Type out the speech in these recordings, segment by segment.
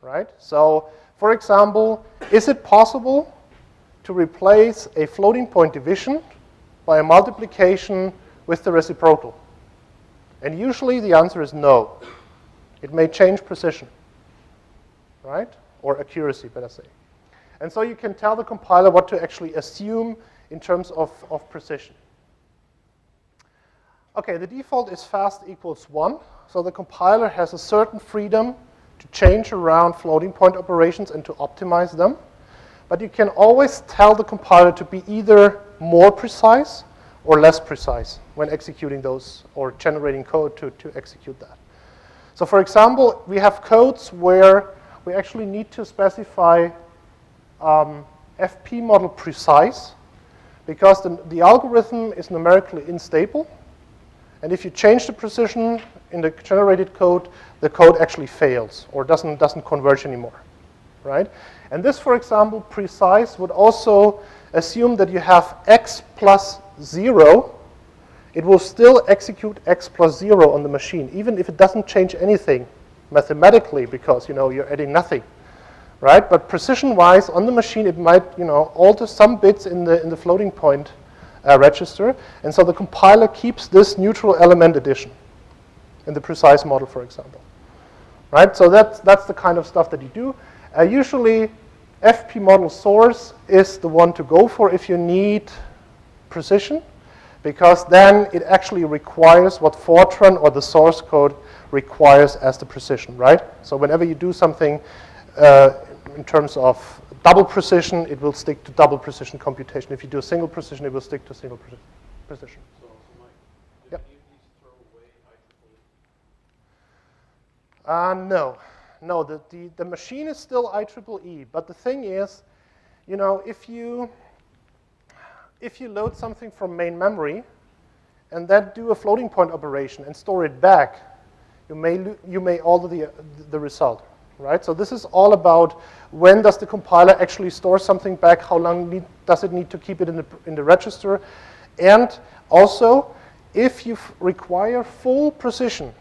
right? So, for example, is it possible to replace a floating point division by a multiplication with the reciprocal? And usually the answer is no. It may change precision, right? Or accuracy, better say. And so you can tell the compiler what to actually assume in terms of precision. Okay, the default is fast equals 1. So the compiler has a certain freedom to change around floating point operations and to optimize them. But you can always tell the compiler to be either more precise or less precise when executing those or generating code to execute that. So for example, we have codes where we actually need to specify FP model precise because the algorithm is numerically unstable. And if you change the precision in the generated code, the code actually fails or doesn't converge anymore, right? And this, for example, precise would also assume that you have x plus 0. It will still execute x plus 0 on the machine, even if it doesn't change anything mathematically because, you're adding nothing, right? But precision-wise, on the machine, it might, alter some bits in the floating point register. And so the compiler keeps this neutral element addition in the precise model, for example, right? So that's the kind of stuff that you do. Usually, FP model source is the one to go for if you need precision, because then it actually requires what Fortran or the source code requires as the precision, right? So whenever you do something in terms of double precision, it will stick to double precision computation. If you do a single precision, it will stick to single precision. So Mike, did any of these throw away IEEE? No. No, the machine is still IEEE, but the thing is, if you load something from main memory and then do a floating point operation and store it back, you may alter the result, right? So this is all about when does the compiler actually store something back, how long does it need to keep it in the register, and also if you require full precision,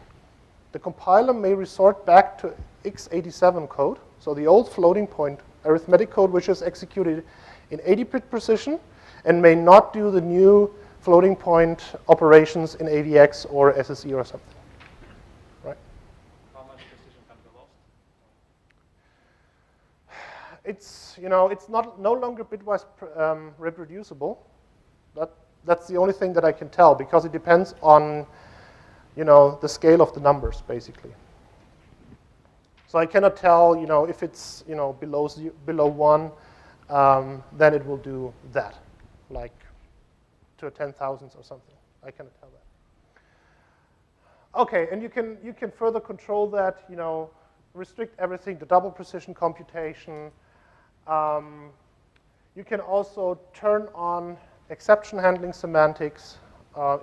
the compiler may resort back to x87 code, so the old floating point arithmetic code which is executed in 80-bit precision and may not do the new floating point operations in AVX or SSE or something, right? How much precision can be lost? It's, it's no longer bitwise reproducible. That's the only thing that I can tell because it depends on, the scale of the numbers, basically. So I cannot tell, if it's, below 1, then it will do that, like to a 10,000th or something. I cannot tell that. Okay, and you can further control that, restrict everything to double precision computation. You can also turn on exception handling semantics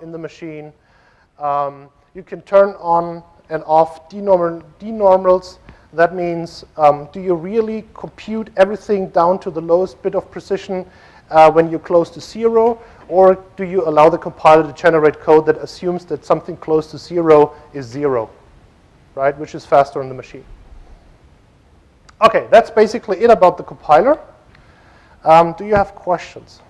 in the machine. You can turn on and off denormals. That means, do you really compute everything down to the lowest bit of precision when you're close to 0, or do you allow the compiler to generate code that assumes that something close to 0 is 0, right, which is faster on the machine? Okay, that's basically it about the compiler. Do you have questions?